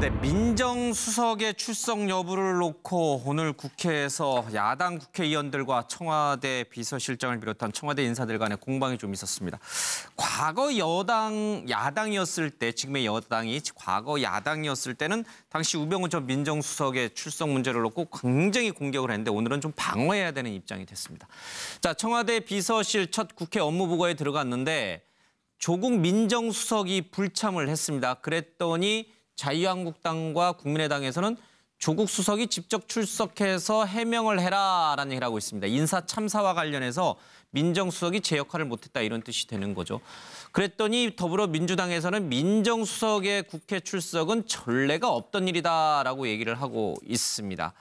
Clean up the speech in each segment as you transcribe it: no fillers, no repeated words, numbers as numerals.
네, 민정수석의 출석 여부를 놓고 오늘 국회에서 야당 국회의원들과 청와대 비서실장을 비롯한 청와대 인사들 간의 공방이 좀 있었습니다. 과거 야당이었을 때, 지금의 여당이 과거 야당이었을 때는 당시 우병우 전 민정수석의 출석 문제를 놓고 굉장히 공격을 했는데 오늘은 좀 방어해야 되는 입장이 됐습니다. 자, 청와대 비서실 첫 국회 업무보고에 들어갔는데 조국 민정수석이 불참을 했습니다. 그랬더니 자유한국당과 국민의당에서는 조국 수석이 직접 출석해서 해명을 해라라는 얘기를 하고 있습니다. 인사 참사와 관련해서 민정수석이 제 역할을 못했다 이런 뜻이 되는 거죠. 그랬더니 더불어민주당에서는 민정수석의 국회 출석은 전례가 없던 일이다라고 얘기를 하고 있습니다.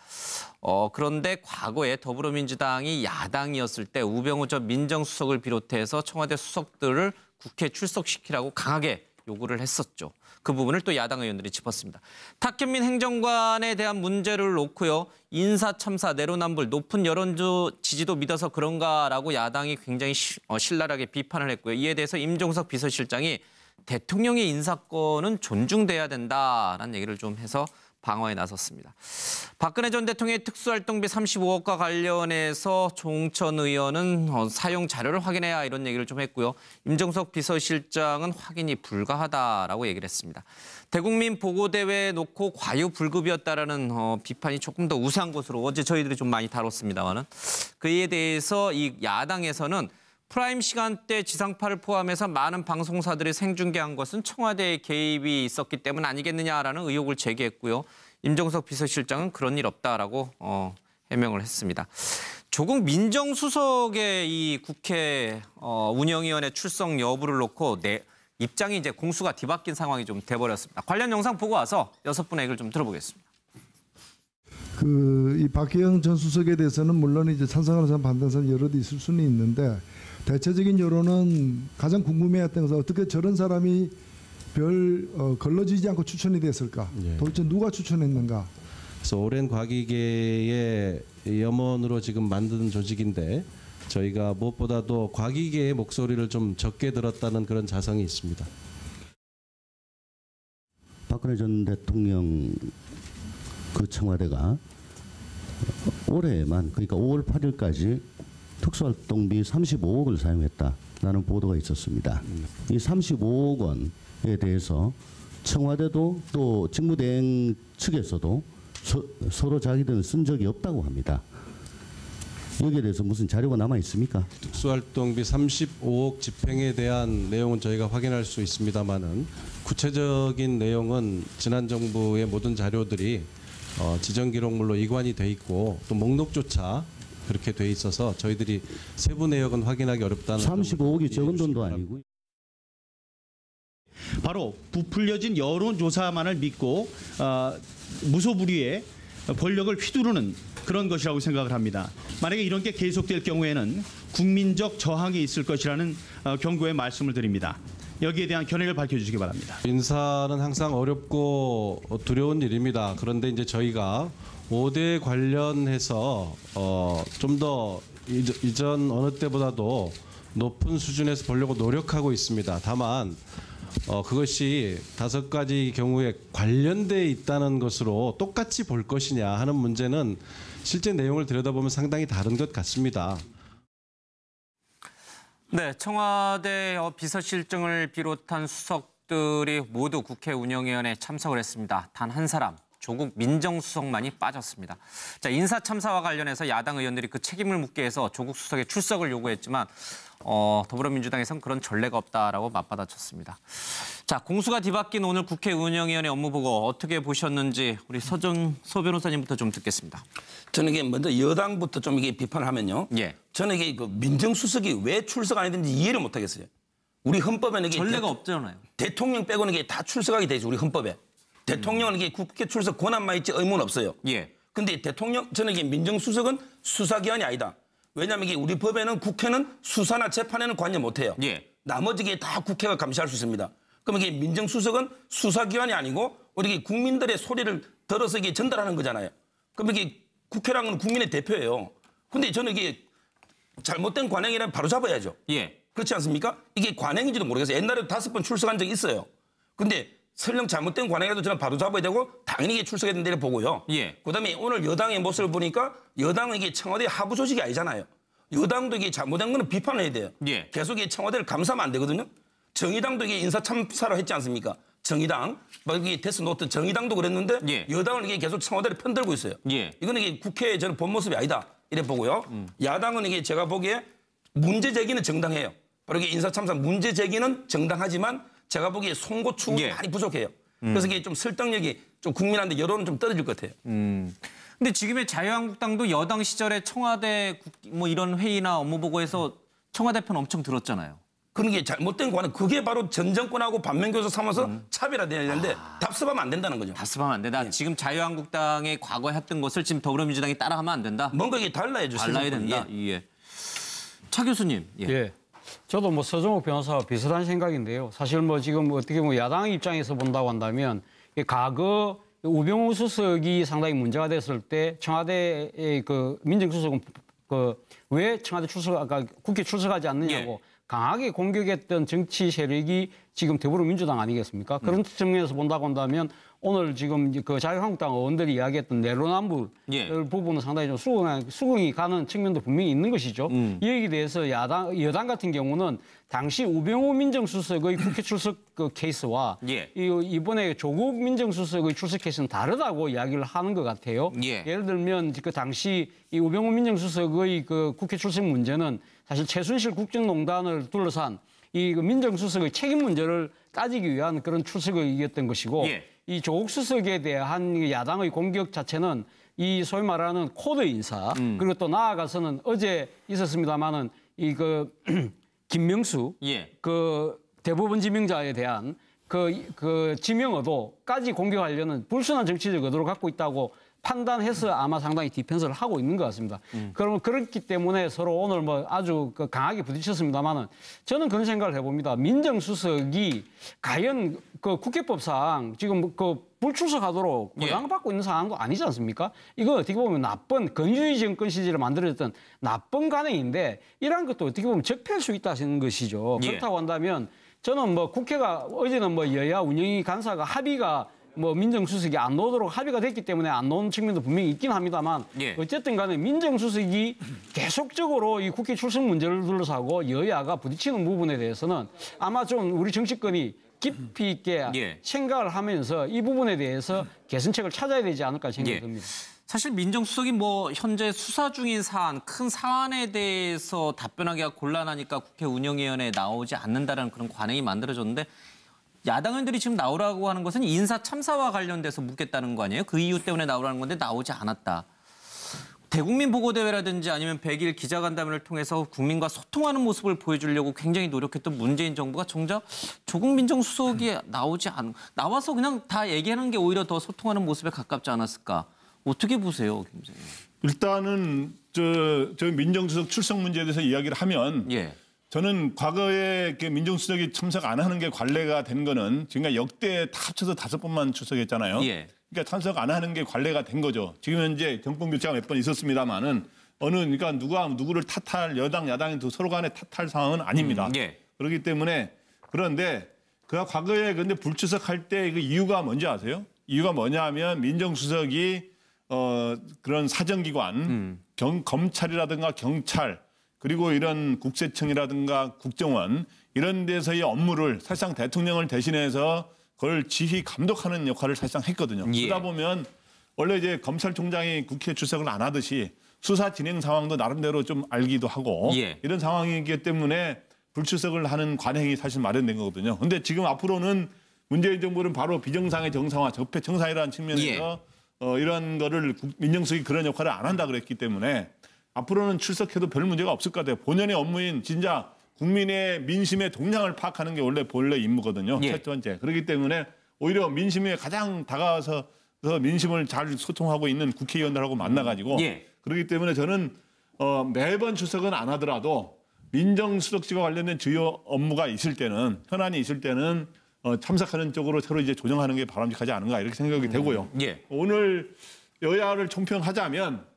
그런데 과거에 더불어민주당이 야당이었을 때 우병우 전 민정수석을 비롯해서 청와대 수석들을 국회 출석시키라고 강하게 요구를 했었죠. 그 부분을 또 야당 의원들이 짚었습니다. 탁현민 행정관에 대한 문제를 놓고요. 인사참사, 내로남불, 높은 여론 지지도 믿어서 그런가라고 야당이 굉장히 신랄하게 비판을 했고요. 이에 대해서 임종석 비서실장이 대통령의 인사권은 존중돼야 된다라는 얘기를 좀 해서 방어에 나섰습니다. 박근혜 전 대통령의 특수활동비 35억과 관련해서 조홍천 의원은 사용 자료를 확인해야 이런 얘기를 좀 했고요. 임종석 비서실장은 확인이 불가하다라고 얘기를 했습니다. 대국민 보고대회에 놓고 과유불급이었다라는 비판이 조금 더 우세한 것으로 어제 저희들이 좀 많이 다뤘습니다만은 그에 대해서 이 야당에서는 프라임 시간대 지상파를 포함해서 많은 방송사들이 생중계한 것은 청와대의 개입이 있었기 때문 아니겠느냐라는 의혹을 제기했고요. 임종석 비서실장은 그런 일 없다라고 해명을 했습니다. 조국 민정수석의 이 국회 운영위원회 출석 여부를 놓고 입장이 이제 공수가 뒤바뀐 상황이 좀 돼버렸습니다. 관련 영상 보고 와서 6분의 얘기를 좀 들어보겠습니다. 이 박혜영 전 수석에 대해서는 물론 이제 찬성하는 사람, 반대하는 사람 여러 있을 수는 있는데 대체적인 여론은 가장 궁금해했던 것은 어떻게 저런 사람이 걸러지지 않고 추천이 됐을까? 예. 도대체 누가 추천했는가? 그래서 오랜 과기계의 염원으로 지금 만든 조직인데 저희가 무엇보다도 과기계의 목소리를 좀 적게 들었다는 그런 자성이 있습니다. 박근혜 전 대통령 그 청와대가 올해만 그러니까 5월 8일까지 특수활동비 35억을 사용했다라는 보도가 있었습니다. 이 35억 원에 대해서 청와대도 또 직무대행 측에서도 서로 자기들은 쓴 적이 없다고 합니다. 여기에 대해서 무슨 자료가 남아 있습니까? 특수활동비 35억 집행에 대한 내용은 저희가 확인할 수 있습니다만은 구체적인 내용은 지난 정부의 모든 자료들이 지정기록물로 이관이 돼 있고 또 목록조차 그렇게 돼 있어서 저희들이 세부 내역은 확인하기 어렵다는 35억이 적은 돈도 아니고 바로 부풀려진 여론조사만을 믿고 무소불위의 권력을 휘두르는 그런 것이라고 생각을 합니다. 만약에 이런 게 계속될 경우에는 국민적 저항이 있을 것이라는 경고의 말씀을 드립니다. 여기에 대한 견해를 밝혀주시기 바랍니다. 인사는 항상 어렵고 두려운 일입니다. 그런데 이제 저희가 5대 관련해서 좀 더 이전 어느 때보다도 높은 수준에서 보려고 노력하고 있습니다. 다만 그것이 5가지 경우에 관련돼 있다는 것으로 똑같이 볼 것이냐 하는 문제는 실제 내용을 들여다보면 상당히 다른 것 같습니다. 네, 청와대 비서실장을 비롯한 수석들이 모두 국회 운영위원회에 참석을 했습니다. 단 한 사람, 조국 민정수석만이 빠졌습니다. 자, 인사 참사와 관련해서 야당 의원들이 그 책임을 묻게 해서 조국 수석의 출석을 요구했지만 더불어민주당에서는 그런 전례가 없다라고 맞받아쳤습니다. 자, 공수가 뒤바뀐 오늘 국회 운영위원회 업무보고 어떻게 보셨는지 우리 서 변호사님부터 좀 듣겠습니다. 저는 이게 먼저 여당부터 좀 이게 비판을 하면요. 예. 저는 이게 그 민정수석이 왜 출석 안 했는지 이해를 못 하겠어요. 우리 헌법에는 이게 전례가 없잖아요. 대통령 빼고는 이게 다 출석하게 돼 있죠. 우리 헌법에. 대통령은 이게 국회 출석 권한만 있지 의무는 없어요. 예. 근데 저는 이게 민정수석은 수사기관이 아니다. 왜냐하면 이게 우리 법에는 국회는 수사나 재판에는 관여 못해요. 예. 나머지 게 다 국회가 감시할 수 있습니다. 그럼 이게 민정수석은 수사기관이 아니고 우리 국민들의 소리를 들어서 이게 전달하는 거잖아요. 그럼 이게 국회랑은 국민의 대표예요. 근데 저는 이게 잘못된 관행이라면 바로 잡아야죠. 예. 그렇지 않습니까? 이게 관행인지도 모르겠어요. 옛날에도 5번 출석한 적이 있어요. 근데 설령 잘못된 관행이라도 저는 바로 잡아야 되고 당연히 이게 출석해야 된다고 보고요. 예. 그다음에 오늘 여당의 모습을 보니까 여당은 이게 청와대 하부 조직이 아니잖아요. 여당도 이게 잘못된 거는 비판을 해야 돼요. 예. 계속 이 청와대를 감싸면 안 되거든요. 정의당도 이게 인사 참사를 했지 않습니까? 정의당, 막 이게 데스노트 정의당도 그랬는데 예. 여당은 이게 계속 청와대를 편들고 있어요. 예. 이거는 이게 국회의 저는 본 모습이 아니다 이래 보고요. 야당은 이게 제가 보기에 문제 제기는 정당해요. 바로 이게 인사 참사 문제 제기는 정당하지만 제가 보기에 송고 추궁이 예. 많이 부족해요. 그래서 이게 좀 설득력이 좀 국민한테 여론은 좀 떨어질 것 같아요. 근데 지금의 자유한국당도 여당 시절에 청와대 뭐 이런 회의나 업무 보고에서 청와대 편 엄청 들었잖아요. 그런 게 잘못된 관행, 그게 바로 전 정권하고 반면교사 삼아서 차별화돼야 되는데 답습하면 안 된다는 거죠. 답습하면 안 된다. 지금 자유한국당이 과거에 했던 것을 지금 더불어민주당이 따라하면 안 된다. 뭔가 이게 달라야죠. 달라야 실질적으로. 된다. 예. 차 교수님. 예. 예. 저도 뭐 서정욱 변호사와 비슷한 생각인데요. 사실 뭐 지금 어떻게 보면 야당 입장에서 본다고 한다면 과거 우병우 수석이 상당히 문제가 됐을 때 청와대의 그 민정수석은 왜 청와대 아까 국회 출석하지 않느냐고 강하게 공격했던 정치 세력이 지금 더불어민주당 아니겠습니까? 그런 측면에서 본다고 한다면 오늘 지금 그 자유한국당 의원들이 이야기했던 내로남불 부분은 상당히 좀 수긍이 가는 측면도 분명히 있는 것이죠. 이 얘기에 대해서 여당 같은 경우는 당시 우병우 민정수석의 국회 출석 그 케이스와 이번에 조국 민정수석의 출석 케이스는 다르다고 이야기를 하는 것 같아요. 예를 들면 그 당시 이 우병우 민정수석의 그 국회 출석 문제는 사실 최순실 국정농단을 둘러싼 이 민정수석의 책임 문제를 따지기 위한 그런 출석이었던 것이고 이 조국 수석에 대한 야당의 공격 자체는 이 소위 말하는 코드 인사 그리고 또 나아가서는 어제 있었습니다마는 이 그 김명수 그 대법원 지명자에 대한 그 지명 의도까지 공격하려는 불순한 정치적 의도를 갖고 있다고 판단해서 아마 상당히 디펜스를 하고 있는 것 같습니다. 그러면 그렇기 때문에 서로 오늘 뭐 아주 강하게 부딪혔습니다만은 저는 그런 생각을 해봅니다. 민정수석이 과연 그 국회법상 지금 그 불출석하도록 보장받고 있는 상황도 아니지 않습니까? 이거 어떻게 보면 나쁜 권위주의 정권 시절에 만들어졌던 나쁜 관행인데 이러한 것도 어떻게 보면 적폐할 수 있다는 것이죠. 그렇다고 한다면 저는 뭐 국회가 어제는 뭐 여야 운영위 간사가 합의가 뭐 민정수석이 안 나오도록 합의가 됐기 때문에 안 나오는 측면도 분명히 있긴 합니다만 어쨌든 간에 민정수석이 계속적으로 이 국회 출석 문제를 둘러싸고 여야가 부딪히는 부분에 대해서는 아마 좀 우리 정치권이 깊이 있게 생각을 하면서 이 부분에 대해서 개선책을 찾아야 되지 않을까 생각이 듭니다. 사실 민정수석이 뭐 현재 수사 중인 사안, 큰 사안에 대해서 답변하기가 곤란하니까 국회 운영위원회에 나오지 않는다는 그런 관행이 만들어졌는데 야당 의원들이 지금 나오라고 하는 것은 인사 참사와 관련돼서 묻겠다는 거 아니에요? 그 이유 때문에 나오라는 건데 나오지 않았다. 대국민 보고대회라든지 아니면 100일 기자간담회를 통해서 국민과 소통하는 모습을 보여주려고 굉장히 노력했던 문재인 정부가 정작 조국 민정수석이 나와서 그냥 다 얘기하는 게 오히려 더 소통하는 모습에 가깝지 않았을까? 어떻게 보세요, 김 기자님? 일단은 저 민정수석 출석 문제에 대해서 이야기를 하면 저는 과거에 민정수석이 참석 안 하는 게 관례가 된 거는 지금까지 역대 다 합쳐서 5번만 출석했잖아요. 그러니까 참석 안 하는 게 관례가 된 거죠. 지금 현재 정권 교체가 몇 번 있었습니다만은 그러니까 누가 누구를 탓할 여당 야당이 서로 간에 탓할 상황은 아닙니다. 그렇기 때문에 그런데 그가 과거에 근데 불출석할 때 그 이유가 뭔지 아세요? 이유가 뭐냐면 민정수석이 그런 사정기관, 검찰이라든가 경찰 그리고 이런 국세청이라든가 국정원 이런 데서의 업무를 사실상 대통령을 대신해서 그걸 지휘 감독하는 역할을 사실상 했거든요. 그러다 보면 원래 이제 검찰총장이 국회 출석을 안 하듯이 수사 진행 상황도 나름대로 좀 알기도 하고 이런 상황이기 때문에 불출석을 하는 관행이 사실 마련된 거거든요. 근데 지금 앞으로는 문재인 정부는 바로 비정상의 정상화, 적폐 청산이라는 측면에서 이런 거를 민정수석이 그런 역할을 안 한다 그랬기 때문에 앞으로는 출석해도 별 문제가 없을 것 같아요. 본연의 업무인 진짜 국민의 민심의 동향을 파악하는 게 원래 임무거든요. 첫 번째. 그렇기 때문에 오히려 민심에 가장 다가와서 민심을 잘 소통하고 있는 국회의원들하고 만나가지고 그렇기 때문에 저는 매번 출석은 안 하더라도 민정수석직과 관련된 주요 업무가 있을 때는 현안이 있을 때는 참석하는 쪽으로 서로 이제 조정하는 게 바람직하지 않은가 이렇게 생각이 되고요. 오늘 여야를 총평하자면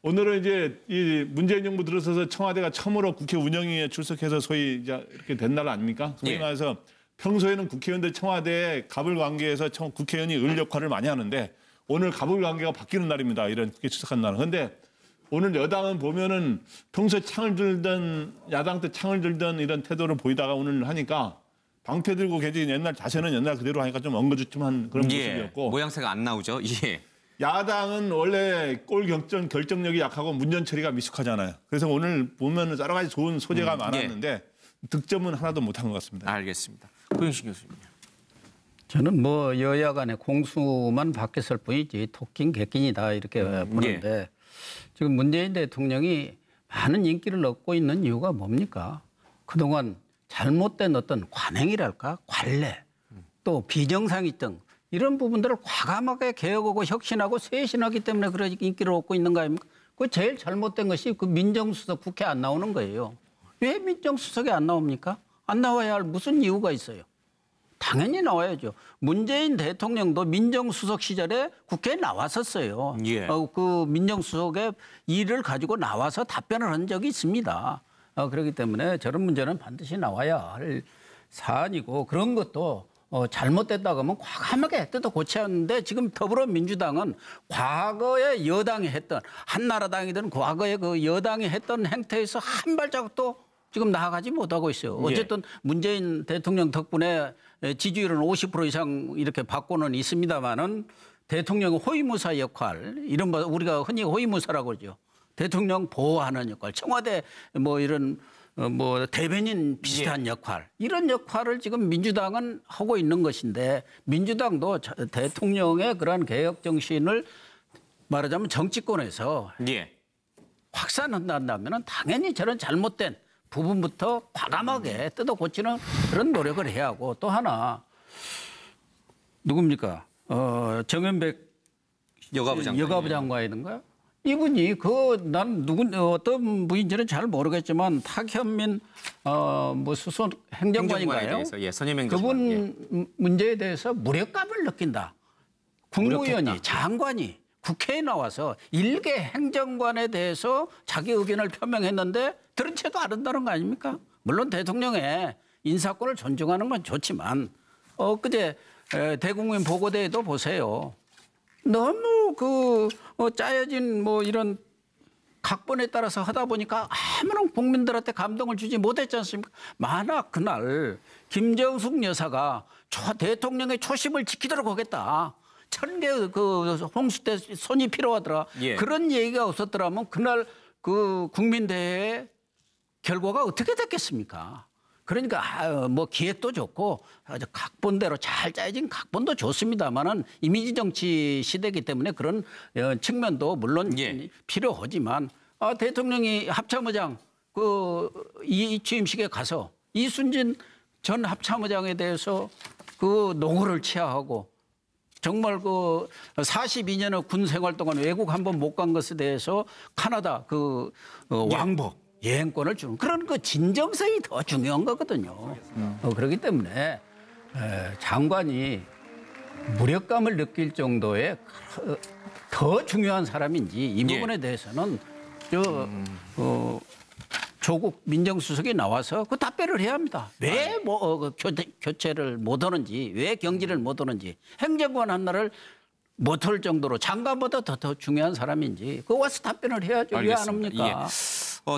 오늘은 이제 이 문재인 정부 들어서서 청와대가 처음으로 국회 운영위에 출석해서 소위 이제 이렇게 된 날 아닙니까? 소위 말해서 평소에는 국회의원들 청와대에 가불관계에서 국회의원이 을 역할을 많이 하는데 오늘 가불관계가 바뀌는 날입니다. 이런 국회 출석한 날은. 그런데 오늘 여당은 보면은 평소에 창을 들던 야당 때 창을 들던 이런 태도를 보이다가 오늘 하니까 방패 들고 계신 옛날 자세는 옛날 그대로 하니까 좀 엉거주춤한 그런 모습이었고 모양새가 안 나오죠. 예. 야당은 원래 골 결정력이 약하고 문전 처리가 미숙하잖아요. 그래서 오늘 보면 여러 가지 좋은 소재가 많았는데 득점은 하나도 못한 것 같습니다. 알겠습니다. 고영식 교수님. 저는 뭐 여야 간의 공수만 바뀌었을 뿐이지 토끼는 객긴이다 이렇게 보는데 지금 문재인 대통령이 많은 인기를 얻고 있는 이유가 뭡니까? 그동안 잘못된 어떤 관행이랄까? 관례, 또 비정상이 등 이런 부분들을 과감하게 개혁하고 혁신하고 쇄신하기 때문에 그런 인기를 얻고 있는 거 아닙니까? 그 제일 잘못된 것이 그 민정수석 국회 안 나오는 거예요. 왜 민정수석이 안 나옵니까? 안 나와야 할 무슨 이유가 있어요? 당연히 나와야죠. 문재인 대통령도 민정수석 시절에 국회에 나왔었어요. 예. 그 민정수석의 일을 가지고 나와서 답변을 한 적이 있습니다. 그렇기 때문에 저런 문제는 반드시 나와야 할 사안이고 그런 것도 잘못됐다고 하면 과감하게 뜯어 고쳐야 하는데 지금 더불어민주당은 과거에 여당이 했던 한나라당이든 과거에 그 여당이 했던 행태에서 한 발자국도 지금 나아가지 못하고 있어요. 어쨌든 문재인 대통령 덕분에 지지율은 50% 이상 이렇게 받고는 있습니다만은 대통령의 호위무사 역할, 이런 거 우리가 흔히 호위무사라고 그러죠. 대통령 보호하는 역할, 청와대 뭐 이런 뭐 대변인 비슷한 역할, 이런 역할을 지금 민주당은 하고 있는 것인데 민주당도 대통령의 그러한 개혁 정신을 말하자면 정치권에서 확산한다면 당연히 저런 잘못된 부분부터 과감하게 뜯어 고치는 그런 노력을 해야 하고 또 하나 누굽니까? 정현백 여가부 장관이던가 이분이 난 어떤 분인지는 잘 모르겠지만 탁현민 뭐 수석 행정관인가요? 그분 문제에 대해서 무력감을 느낀다. 국무위원이 장관이 국회에 나와서 일개 행정관에 대해서 자기 의견을 표명했는데 들은 채도 안 한다는 거 아닙니까? 물론 대통령의 인사권을 존중하는 건 좋지만 그제 대국민 보고대회도 보세요. 너무 짜여진 뭐 이런 각본에 따라서 하다 보니까 아무런 국민들한테 감동을 주지 못했지 않습니까? 만약 그날 김정숙 여사가 대통령의 초심을 지키도록 하겠다. 1000개 그 홍수 때 손이 필요하더라. 그런 얘기가 없었더라면 그날 그 국민대회 결과가 어떻게 됐겠습니까? 그러니까 뭐 기획도 좋고 각본대로 잘 짜여진 각본도 좋습니다만은 이미지 정치 시대이기 때문에 그런 측면도 물론 필요하지만 대통령이 합참의장 이 취임식에 가서 이순신 전 합참의장에 대해서 그 농어를 취하하고 정말 42년의 군 생활 동안 외국 한 번 못 간 것에 대해서 카나다 왕복 여행권을 주는 그런 진정성이 더 중요한 거거든요. 그렇기 때문에 장관이 무력감을 느낄 정도의 더 중요한 사람인지 이 부분에 대해서는 조국 민정수석이 나와서 그 답변을 해야 합니다. 왜 교체를 못 하는지, 왜 경질을 못 하는지, 행정관 하나를 못 할 정도로 장관보다 더 중요한 사람인지 그거 와서 답변을 해야죠. 왜 안 합니까?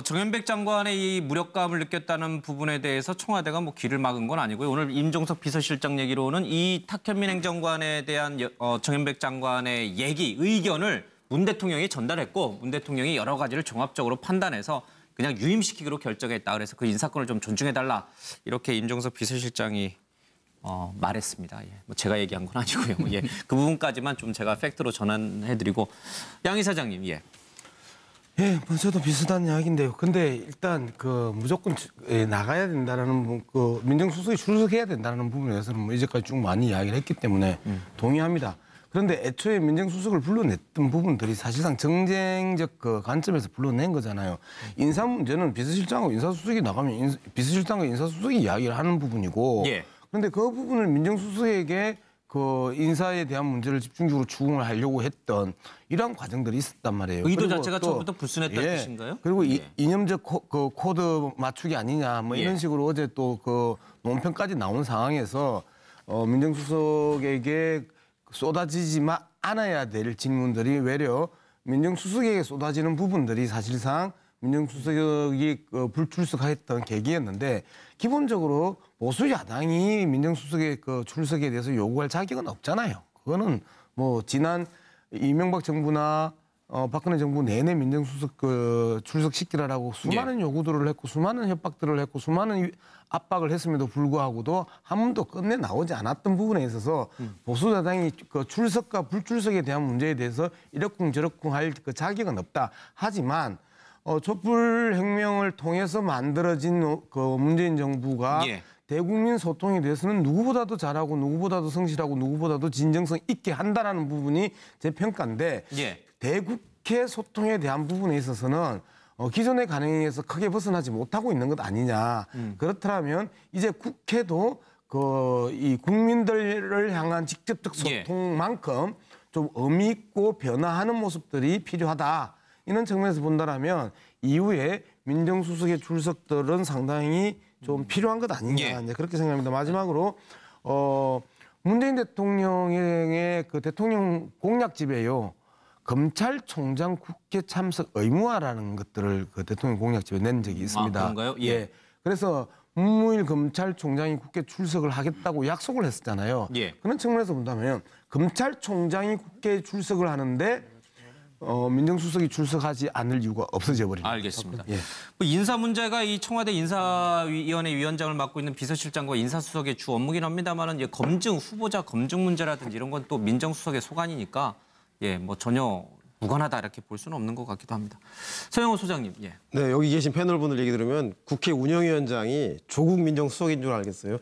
정현백 장관의 이 무력감을 느꼈다는 부분에 대해서 청와대가 뭐 귀를 막은 건 아니고요. 오늘 임종석 비서실장 얘기로는 이 탁현민 행정관에 대한 정현백 장관의 의견을 문 대통령이 전달했고 문 대통령이 여러 가지를 종합적으로 판단해서 그냥 유임시키기로 결정했다. 그래서 그 인사권을 좀 존중해달라. 이렇게 임종석 비서실장이 말했습니다. 뭐 제가 얘기한 건 아니고요. 그 부분까지만 좀 제가 팩트로 전환해드리고 양 이사장님. 뭐 저도 비슷한 이야기인데요. 근데 일단 무조건 나가야 된다라는 민정수석이 출석해야 된다는 부분에 대해서는 뭐 이제까지 쭉 많이 이야기를 했기 때문에 동의합니다. 그런데 애초에 민정수석을 불러냈던 부분들이 사실상 정쟁적 관점에서 불러낸 거잖아요. 인사 문제는 비서실장하고 인사수석이 나가면 비서실장과 인사수석이 이야기를 하는 부분이고 그런데 그 부분을 민정수석에게 그 인사에 대한 문제를 집중적으로 추궁을 하려고 했던 이러한 과정들이 있었단 말이에요. 의도 그리고 자체가 또, 처음부터 불순했다는 뜻인가요? 그리고 예. 이념적 그 코드 맞추기 아니냐 뭐 이런 식으로 어제 또 그 논평까지 나온 상황에서 민정수석에게 쏟아지지 않아야 될 질문들이 외려 민정수석에게 쏟아지는 부분들이 사실상 민정수석이 불출석했던 계기였는데 기본적으로 보수 야당이 민정수석의 그 출석에 대해서 요구할 자격은 없잖아요. 그거는 뭐 지난 이명박 정부나 박근혜 정부 내내 민정수석 출석시키라라고 수많은 요구들을 했고 수많은 협박들을 했고 수많은 압박을 했음에도 불구하고도 한 번도 끝내 나오지 않았던 부분에 있어서 보수 야당이 그 출석과 불출석에 대한 문제에 대해서 이러쿵저러쿵 할 그 자격은 없다. 하지만 촛불 혁명을 통해서 만들어진 그 문재인 정부가 대국민 소통에 대해서는 누구보다도 잘하고 누구보다도 성실하고 누구보다도 진정성 있게 한다라는 부분이 제 평가인데 대국회 소통에 대한 부분에 있어서는 기존의 관행에서 크게 벗어나지 못하고 있는 것 아니냐. 그렇다면 이제 국회도 이 국민들을 향한 직접적 소통만큼 좀 의미 있고 변화하는 모습들이 필요하다. 이런 측면에서 본다라면 이후에 민정수석의 출석들은 상당히 좀 필요한 것 아니냐 이제 그렇게 생각합니다. 마지막으로 문재인 대통령의 그 대통령 공약집에요. 검찰총장 국회 참석 의무화라는 것들을 그 대통령 공약집에 낸 적이 있습니다. 아, 그런가요? 예. 그래서 문무일 검찰총장이 국회 출석을 하겠다고 약속을 했었잖아요. 그런 측면에서 본다면 검찰총장이 국회에 출석을 하는데 민정수석이 출석하지 않을 이유가 없어져 버립니다. 알겠습니다. 뭐 인사 문제가 이 청와대 인사위원회 위원장을 맡고 있는 비서실장과 인사수석의 주 업무긴 합니다만은 검증 후보자 검증 문제라든지 이런 건 또 민정수석의 소관이니까 뭐 전혀 무관하다 이렇게 볼 수는 없는 것 같기도 합니다. 서영호 소장님. 네, 여기 계신 패널분들 얘기 들으면 국회 운영위원장이 조국 민정수석인 줄 알겠어요.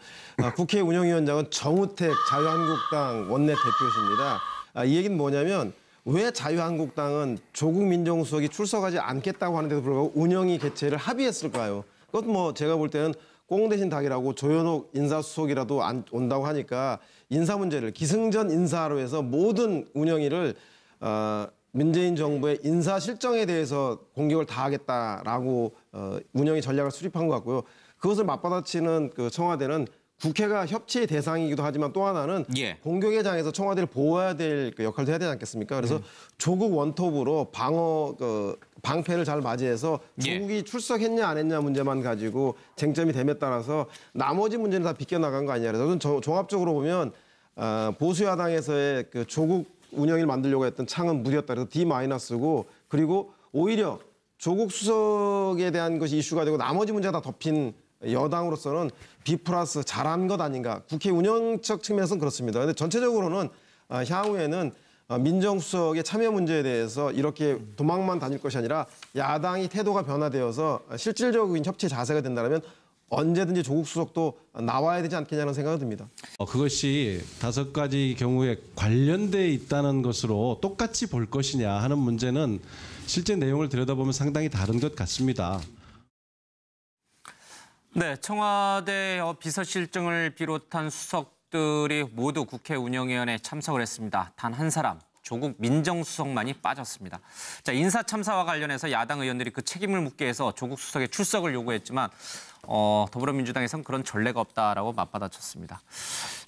국회 운영위원장은 정우택 자유한국당 원내대표십니다. 이 얘기는 뭐냐면 왜 자유한국당은 조국 민정수석이 출석하지 않겠다고 하는데도 불구하고 운영위 개최를 합의했을까요? 그것도 뭐 제가 볼 때는 꽁 대신 닭이라고 조현옥 인사수석이라도 안 온다고 하니까 인사 문제를 기승전 인사로 해서 모든 운영위를 문재인 정부의 인사 실정에 대해서 공격을 다 하겠다라고 운영위 전략을 수립한 것 같고요. 그것을 맞받아치는 그 청와대는 국회가 협치의 대상이기도 하지만 또 하나는 공격의 장에서 청와대를 보호해야 될 그 역할도 해야 되지 않겠습니까? 그래서 조국 원톱으로 방패를 잘 맞이해서 조국이 출석했냐 안 했냐 문제만 가지고 쟁점이 됨에 따라서 나머지 문제는 다 비껴나간 거 아니냐. 그래서 저는 종합적으로 보면 보수 야당에서의 그 조국 운영을 만들려고 했던 창은 무디였다. 그래서 D-고 그리고 오히려 조국 수석에 대한 것이 이슈가 되고 나머지 문제가 다 덮인 여당으로서는 B+ 잘한 것 아닌가. 국회 운영적 측면에서는 그렇습니다. 그런데 전체적으로는 향후에는 민정수석의 참여 문제에 대해서 이렇게 도망만 다닐 것이 아니라 야당이 태도가 변화되어서 실질적인 협치 자세가 된다면 언제든지 조국 수석도 나와야 되지 않겠냐는 생각이 듭니다. 그것이 5가지 경우에 관련돼 있다는 것으로 똑같이 볼 것이냐 하는 문제는 실제 내용을 들여다보면 상당히 다른 것 같습니다. 네, 청와대 비서실장을 비롯한 수석들이 모두 국회 운영위원회에 참석을 했습니다. 단 한 사람, 조국 민정수석만이 빠졌습니다. 자, 인사 참사와 관련해서 야당 의원들이 그 책임을 묻게 해서 조국 수석의 출석을 요구했지만 더불어민주당에서는 그런 전례가 없다라고 맞받아쳤습니다.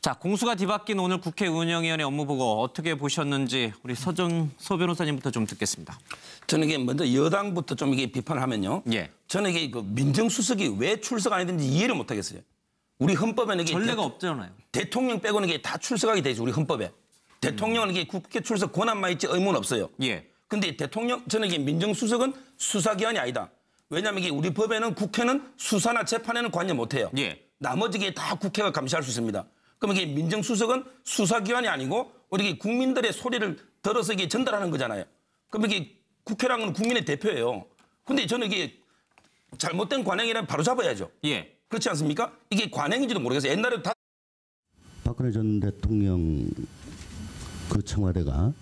자, 공수가 뒤바뀐 오늘 국회 운영위원회 업무보고 어떻게 보셨는지 우리 서 변호사님부터 좀 듣겠습니다. 저는 이게 먼저 여당부터 좀 이게 비판을 하면요. 저는 이게 그 민정수석이 왜 출석 안 했는지 이해를 못 하겠어요. 우리 헌법에는 이게 전례가 없잖아요. 대통령 빼고는 이게 다 출석하게 되죠. 우리 헌법에. 대통령은 이게 국회 출석 권한만 있지 의무는 없어요. 근데 저는 이게 민정수석은 수사기관이 아니다. 왜냐하면 이게 우리 법에는 국회는 수사나 재판에는 관여 못해요. 나머지 게 다 국회가 감시할 수 있습니다. 그럼 이게 민정수석은 수사기관이 아니고 우리 국민들의 소리를 들어서 이게 전달하는 거잖아요. 그럼 이게 국회랑은 국민의 대표예요. 근데 저는 이게 잘못된 관행이라면 바로 잡아야죠. 그렇지 않습니까? 이게 관행인지도 모르겠어요. 옛날에 다 박근혜 전 대통령 그 청와대가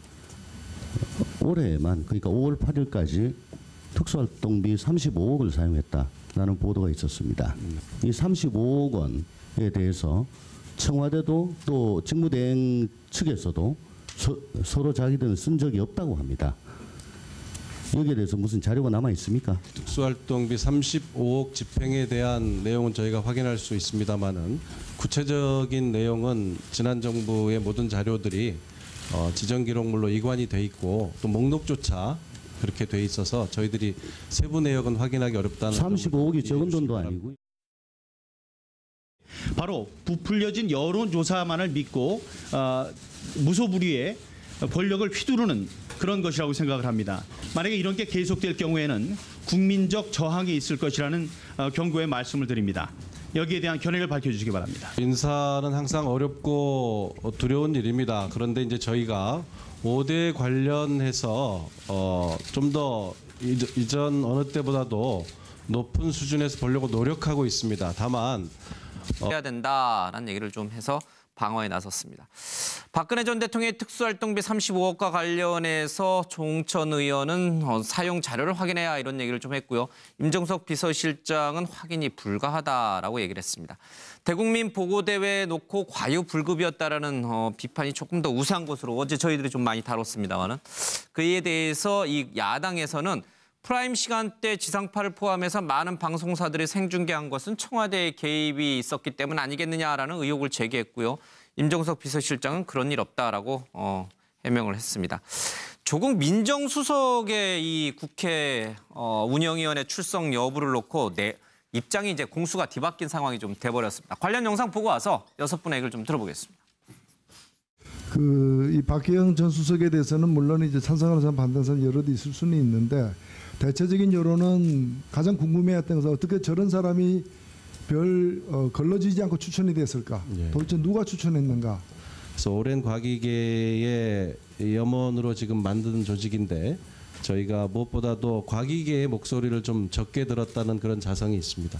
올해만 그러니까 5월 8일까지 특수활동비 35억을 사용했다라는 보도가 있었습니다. 이 35억 원에 대해서 청와대도 또 직무대행 측에서도 서로 자기들은 쓴 적이 없다고 합니다. 여기에 대해서 무슨 자료가 남아 있습니까? 특수활동비 35억 집행에 대한 내용은 저희가 확인할 수 있습니다만은 구체적인 내용은 지난 정부의 모든 자료들이 지정 기록물로 이관이 돼 있고 또 목록조차 그렇게 돼 있어서 저희들이 세부 내역은 확인하기 어렵다는 35억이 적은 돈도 아니고. 바로 부풀려진 여론조사만을 믿고 무소불위의 권력을 휘두르는 그런 것이라고 생각을 합니다. 만약에 이런 게 계속될 경우에는 국민적 저항이 있을 것이라는 경고의 말씀을 드립니다. 여기에 대한 견해를 밝혀주시기 바랍니다. 인사는 항상 어렵고 두려운 일입니다. 그런데 이제 저희가 5대 관련해서 좀 더 이전 어느 때보다도 높은 수준에서 보려고 노력하고 있습니다. 다만 해야 된다라는 얘기를 좀 해서 방어에 나섰습니다. 박근혜 전 대통령의 특수활동비 35억과 관련해서 조홍천 의원은 사용 자료를 확인해야 이런 얘기를 좀 했고요. 임종석 비서실장은 확인이 불가하다라고 얘기를 했습니다. 대국민 보고대회에 놓고 과유불급이었다라는 비판이 조금 더 우세한 것으로 어제 저희들이 좀 많이 다뤘습니다만은 그에 대해서 이 야당에서는 프라임 시간대 지상파를 포함해서 많은 방송사들이 생중계한 것은 청와대의 개입이 있었기 때문 아니겠느냐라는 의혹을 제기했고요. 임종석 비서실장은 그런 일 없다라고 해명을 했습니다. 조국 민정수석의 이 국회 운영위원회 출석 여부를 놓고 입장이 이제 공수가 뒤바뀐 상황이 좀 돼버렸습니다. 관련 영상 보고 와서 6분의 얘기를 좀 들어보겠습니다. 이 박기영 전 수석에 대해서는 물론 이제 찬성하는 사람, 반대하는 사람 여럿 있을 수는 있는데 대체적인 여론은 가장 궁금해했던 것은 어떻게 저런 사람이 걸러지지 않고 추천이 됐을까? 예. 도대체 누가 추천했는가? 그래서 오랜 과기계의 염원으로 지금 만든 조직인데 저희가 무엇보다도 과기계의 목소리를 좀 적게 들었다는 그런 자성이 있습니다.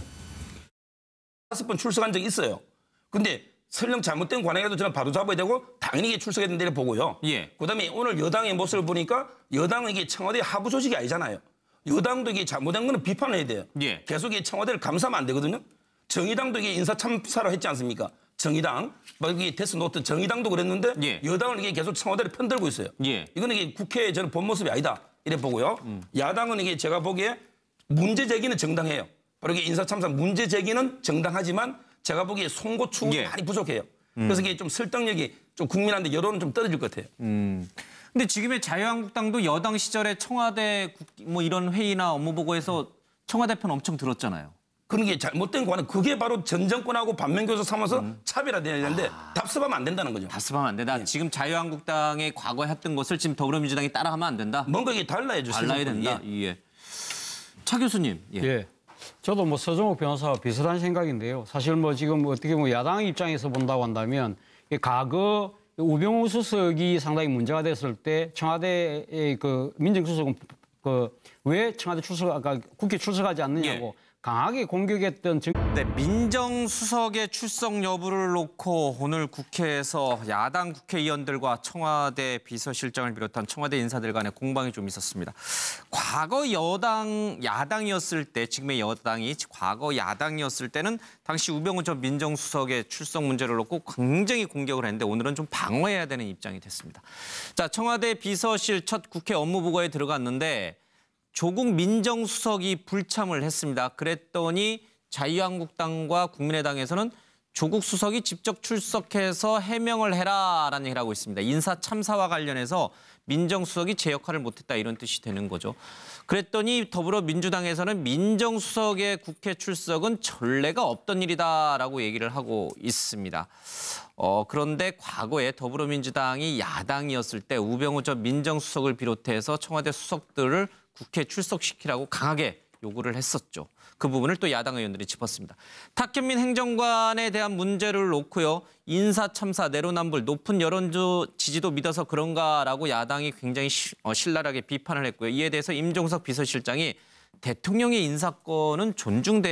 5번 출석한 적이 있어요. 근데 설령 잘못된 관행에도 저는 바로 잡아야 되고 당연히 출석했는 데를 보고요. 예. 그다음에 오늘 여당의 모습을 보니까 여당은 이게 청와대 하부 조직이 아니잖아요. 여당도 이게 잘못된 거는 비판을 해야 돼요. 예. 계속 이 청와대를 감싸면 안 되거든요. 정의당도 이게 인사 참사를 했지 않습니까? 정의당, 여기 데스노트 정의당도 그랬는데 예. 여당은 이게 계속 청와대를 편들고 있어요. 예. 이거는 이게 국회의 저는 본 모습이 아니다 이래 보고요. 야당은 이게 제가 보기에 문제 제기는 정당해요. 바로 이게 인사 참사 문제 제기는 정당하지만 제가 보기에 송고 추궁이 예. 많이 부족해요. 그래서 이게 좀 설득력이 좀 국민한테 여론은 좀 떨어질 것 같아요. 근데 지금의 자유한국당도 여당 시절에 청와대 뭐 이런 회의나 업무 보고에서 청와대 편 엄청 들었잖아요. 그런 게 잘못된 관행, 그게 바로 전 정권하고 반면교사 삼아서 차별화돼야 되는데 답습하면 안 된다는 거죠. 답습하면 안 된다. 지금 자유한국당이 과거에 했던 것을 지금 더불어민주당이 따라하면 안 된다. 뭔가 이게 달라야죠. 달라야 된다. 예. 차 교수님. 예. 저도 뭐 서정욱 변호사와 비슷한 생각인데요. 사실 뭐 지금 어떻게 뭐 야당 입장에서 본다고 한다면 과거 우병우 수석이 상당히 문제가 됐을 때 청와대의 그 민정수석은 왜 청와대 국회 출석하지 않느냐고 강하게 공격했던 네, 민정수석의 출석 여부를 놓고 오늘 국회에서 야당 국회의원들과 청와대 비서실장을 비롯한 청와대 인사들 간의 공방이 좀 있었습니다. 과거 야당이었을 때, 지금의 여당이 과거 야당이었을 때는 당시 우병우 전 민정수석의 출석 문제를 놓고 굉장히 공격을 했는데 오늘은 좀 방어해야 되는 입장이 됐습니다. 자, 청와대 비서실 첫 국회 업무보고에 들어갔는데 조국 민정수석이 불참을 했습니다. 그랬더니 자유한국당과 국민의당에서는 조국 수석이 직접 출석해서 해명을 해라라는 얘기를 하고 있습니다. 인사 참사와 관련해서 민정수석이 제 역할을 못했다 이런 뜻이 되는 거죠. 그랬더니 더불어민주당에서는 민정수석의 국회 출석은 전례가 없던 일이다라고 얘기를 하고 있습니다. 그런데 과거에 더불어민주당이 야당이었을 때 우병우 전 민정수석을 비롯해서 청와대 수석들을 국회 출석시키라고 강하게 요구를 했었죠. 그 부분을 또 야당 의원들이 짚었습니다. 탁현민 행정관에 대한 문제를 놓고요. 인사 참사, 내로남불, 높은 여론 지지도 믿어서 그런가라고 야당이 굉장히 신랄하게 비판을 했고요. 이에 대해서 임종석 비서실장이 대통령의 인사권은 존중돼야